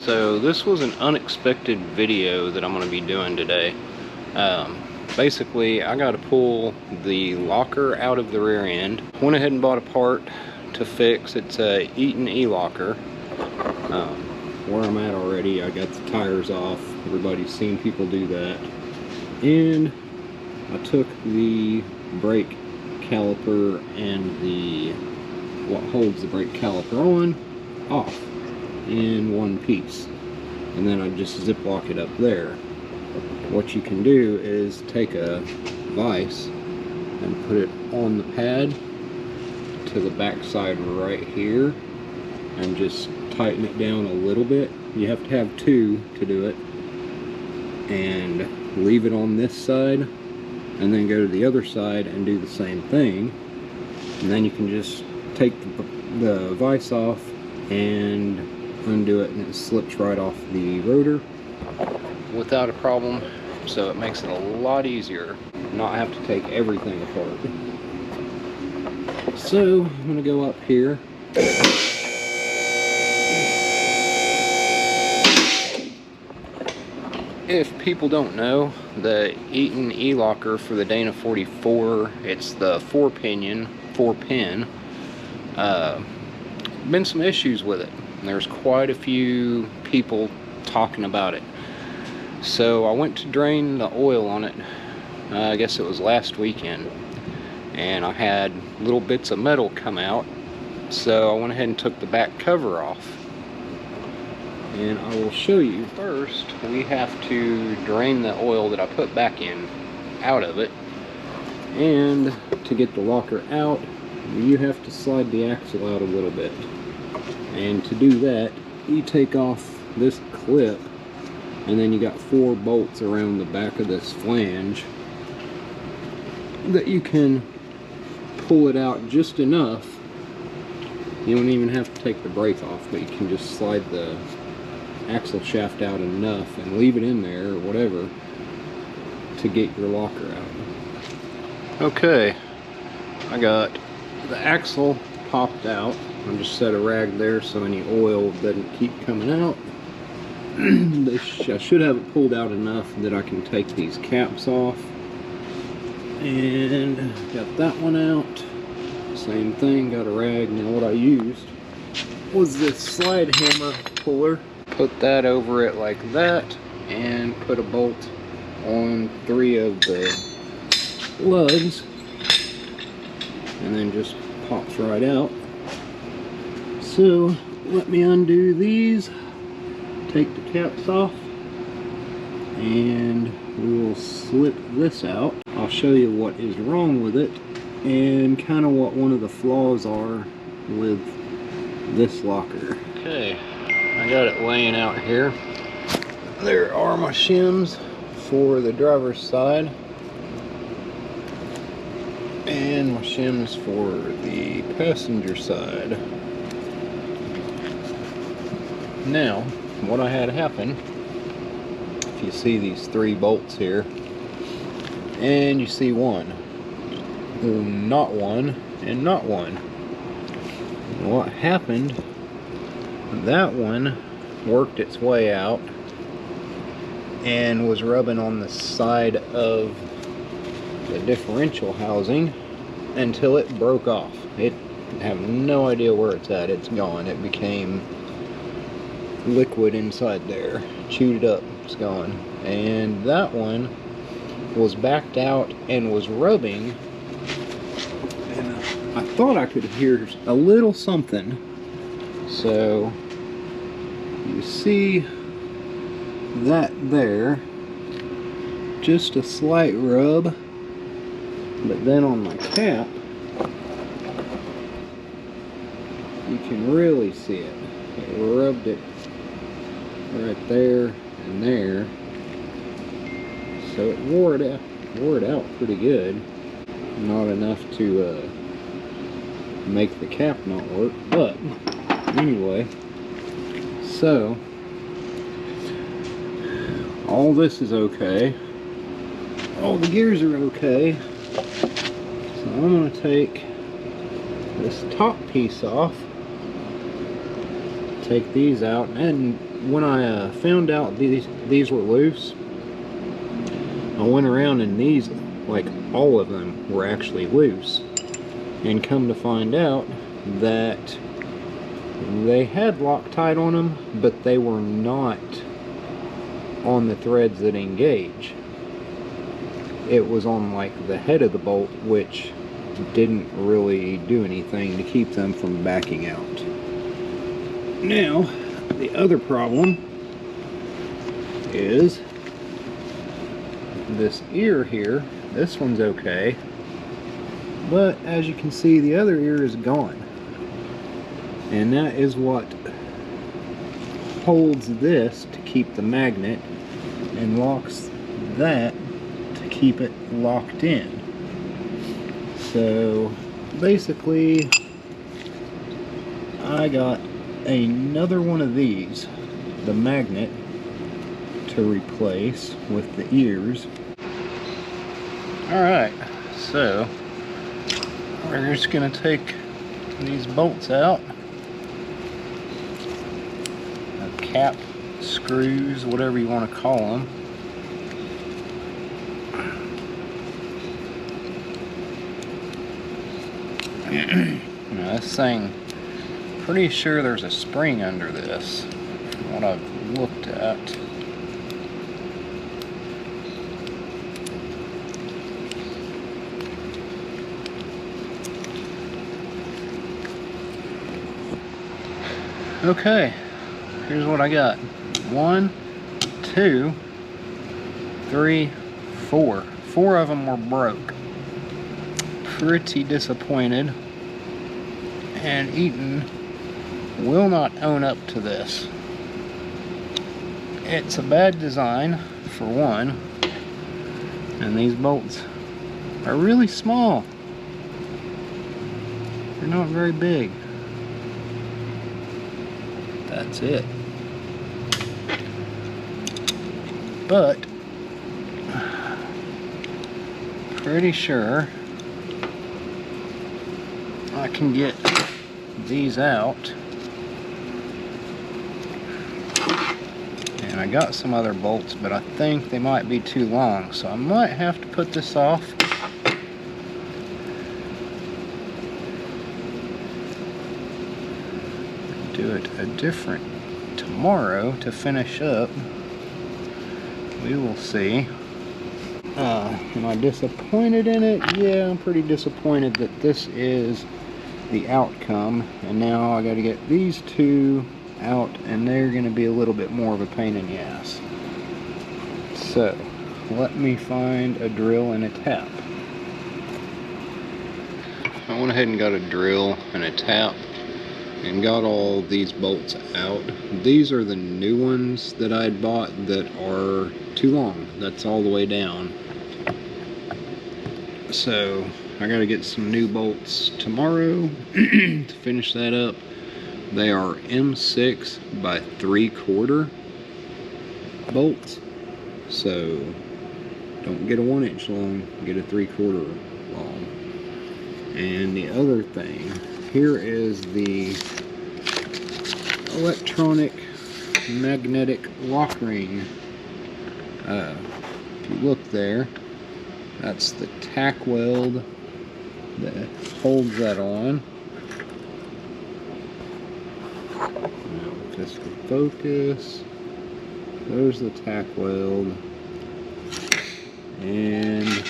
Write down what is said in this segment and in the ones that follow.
So this was an unexpected video that I'm going to be doing today. Basically, I got to pull the locker out of the rear end. Went ahead and bought a part to fix. It's a Eaton Elocker. Where I'm at already, I got the tires off. Everybody's seen people do that. And I took the brake caliper and the what holds the brake caliper on off in one piece, and then I just ziplock it up there. What you can do is take a vise and put it on the pad to the back side right here and just tighten it down a little bit. You have to have two to do it, and leave it on this side and then go to the other side and do the same thing, and then you can just take the vise off and undo it, and it slips right off the rotor without a problem. So it makes it a lot easier not have to take everything apart. So I'm gonna go up here. If people don't know, the Eaton Elocker for the Dana 44, it's the 4-pin. Been some issues with it. There's quite a few people talking about it. So I went to drain the oil on it, I guess it was last weekend, and I had little bits of metal come out. So I went ahead and took the back cover off. And I will show you. First, we have to drain the oil that I put back in out of it. And to get the locker out, you have to slide the axle out a little bit. And to do that, you take off this clip, and then you got 4 bolts around the back of this flange that you can pull it out just enough. You don't even have to take the brake off, but you can just slide the axle shaft out enough and leave it in there or whatever to get your locker out. Okay, I got the axle popped out. I just set a rag there so any oil doesn't keep coming out. I should have it pulled out enough that I can take these caps off. And got that one out. Same thing, got a rag. Now what I used was this slide hammer puller. Put that over it like that, and put a bolt on 3 of the lugs, and then just pops right out. So let me undo these, take the caps off, and we will slip this out. I'll show you what is wrong with it and kind of what one of the flaws are with this locker. Okay, I got it laying out here. There are my shims for the driver's side and my shims for the passenger side. Now, what I had happen, if you see these 3 bolts here, and you see one, not one, and not one. What happened, that one worked its way out and was rubbing on the side of the differential housing until it broke off. It have no idea where it's at. It's gone. It became liquid inside there. Chewed it up. It's gone. And that one was backed out and was rubbing, and I thought I could hear a little something. So you see that there, just a slight rub, but then on my cap you can really see it. It rubbed it right there and there, so it wore it out pretty good. Not enough to make the cap not work, but anyway, so all this is okay. All the gears are okay. So I'm going to take this top piece off, take these out, and when I found out these were loose, I went around and these, like all of them, were actually loose. And come to find out that they had Loctite on them, but they were not on the threads that engage. It was on like the head of the bolt, which didn't really do anything to keep them from backing out. Now, the other problem is this ear here. This one's okay, but as you can see, the other ear is gone. And that is what holds this to keep the magnet and locks that to keep it locked in. So basically, I got another one of these, the magnet, to replace with the ears. Alright, so we're just going to take these bolts out. Cap screws, whatever you want to call them. Now this thing, pretty sure there's a spring under this from what I've looked at. Okay, here's what I got. 1, 2, 3, 4. 4 of them were broke. Pretty disappointed. And Eaton will not own up to this. It's a bad design, for one. And these bolts are really small. They're not very big. That's it. But pretty sure I can get these out. And I got some other bolts, but I think they might be too long, so I might have to put this off. Do it a different tomorrow to finish up. We will see. Am I disappointed in it? Yeah, I'm pretty disappointed that this is the outcome, and now I got to get these two out, and they're going to be a little bit more of a pain in the ass. So let me find a drill and a tap. I went ahead and got a drill and a tap and got all these bolts out. These are the new ones that I had bought that are too long. That's all the way down. So I gotta get some new bolts tomorrow to finish that up. They are M6 by 3/4 bolts. So don't get a 1-inch long, get a 3/4 long. And the other thing, here is the electronic magnetic lock ring. If you look there, that's the tack weld that holds that on. Now, if this will focus, there's the tack weld, and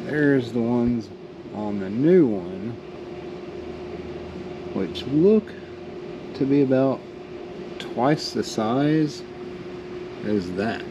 there's the ones on the new one, which look to be about twice the size as that.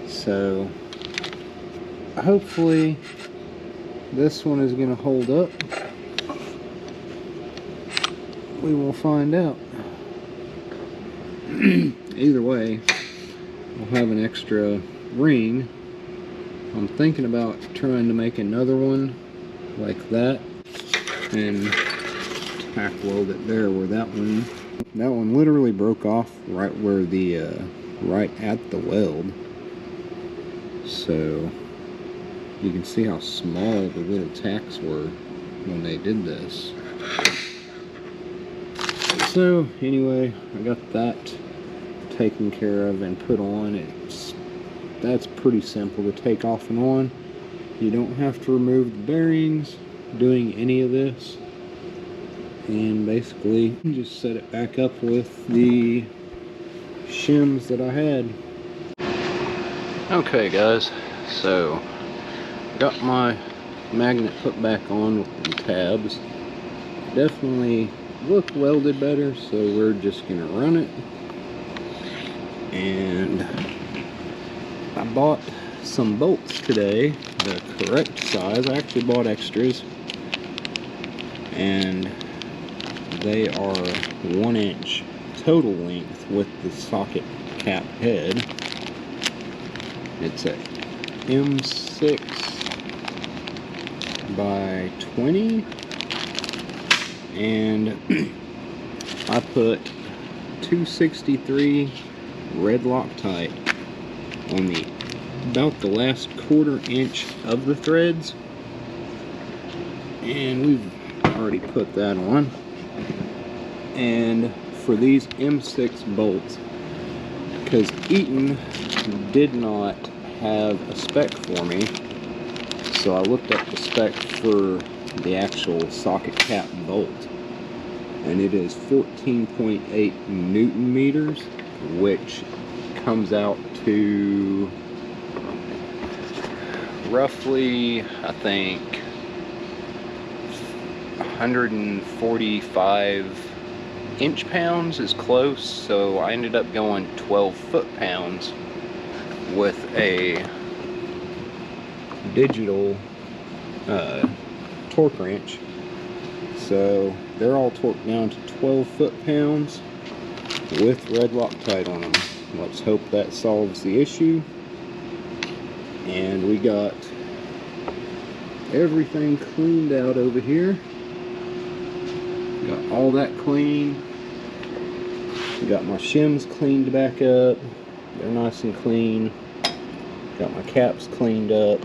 So hopefully this one is going to hold up. We will find out. Either way, we'll have an extra ring. I'm thinking about trying to make another one like that and tack weld it there where that one literally broke off right where the right at the weld. So you can see how small the little tacks were when they did this. So anyway, I got that taken care of and put on. That's pretty simple to take off and on. You don't have to remove the bearings doing any of this, and basically just set it back up with the shims that I had. Okay guys, so got my magnet put back on with the tabs. Definitely look welded better, so we're just gonna run it. And I bought some bolts today, the correct size. I actually bought extras, and they are 1 inch total length with the socket cap head. It's a M6 by 20, and I put 263 red Loctite on about the last 1/4 inch of the threads, and we've already put that on. And for these M6 bolts, because Eaton did not have a spec for me, so I looked up the spec for the actual socket cap bolt, and it is 14.8 Newton meters, which comes out to roughly, I think, 145 inch-pounds is close. So I ended up going 12 foot-pounds with a digital torque wrench. So they're all torqued down to 12 foot-pounds with red Loctite on them. Let's hope that solves the issue. And we got everything cleaned out over here. Got all that clean. Got my shims cleaned back up. They're nice and clean. Got my caps cleaned up.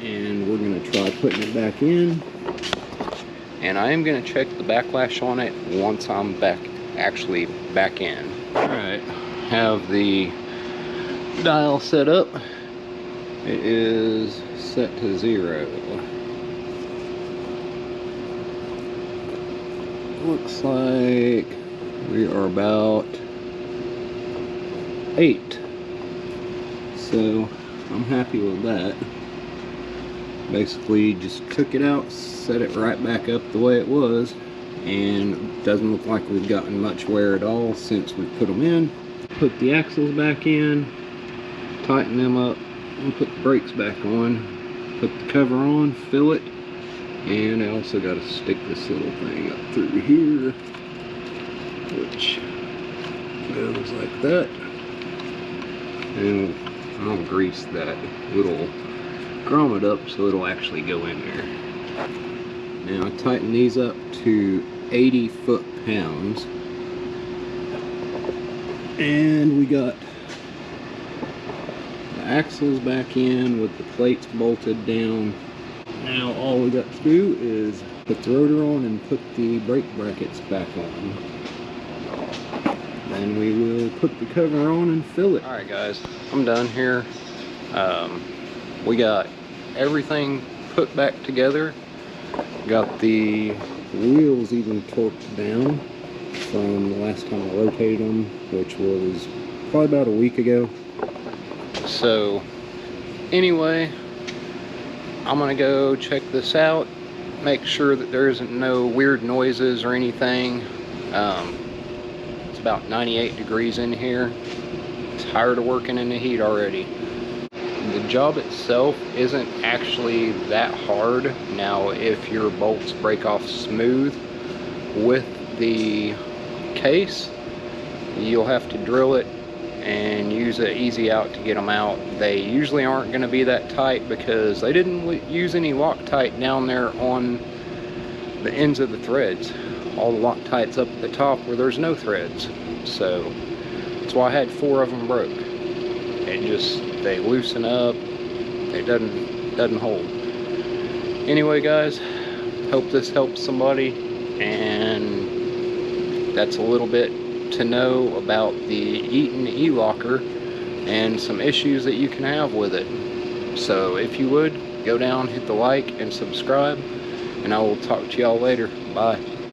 And we're going to try putting it back in. And I am going to check the backlash on it once I'm actually back in. Alright, have the dial set up. It is set to 0. Looks like we are about 8. So I'm happy with that. Basically just took it out, set it right back up the way it was, and it doesn't look like we've gotten much wear at all since we put them in. Put the axles back in, tighten them up, and put the brakes back on. Put the cover on, fill it, and I also got to stick this little thing up through here, which goes like that. And I'll grease that little grommet up so it'll actually go in there. Now I tighten these up to 80 foot-pounds, and we got the axles back in with the plates bolted down. Now all we got to do is put the rotor on and put the brake brackets back on. Then we will put the cover on and fill it. Alright guys, I'm done here. We got everything put back together. Got the wheels even torqued down from the last time I rotated them, which was probably about a week ago. So anyway, I'm gonna go check this out, make sure that there isn't no weird noises or anything. It's about 98 degrees in here. Tired of working in the heat already. The job itself isn't actually that hard. Now if your bolts break off smooth with the case, you'll have to drill it and use an easy out to get them out. They usually aren't going to be that tight because they didn't use any Loctite down there on the ends of the threads. All the Loctite's up at the top where there's no threads. So that's why I had 4 of them broke. They loosen up, it doesn't hold. Anyway guys, hope this helps somebody, and that's a little bit to know about the Eaton Elocker and some issues that you can have with it. So if you would, go down, hit the like and subscribe, and I will talk to y'all later. Bye.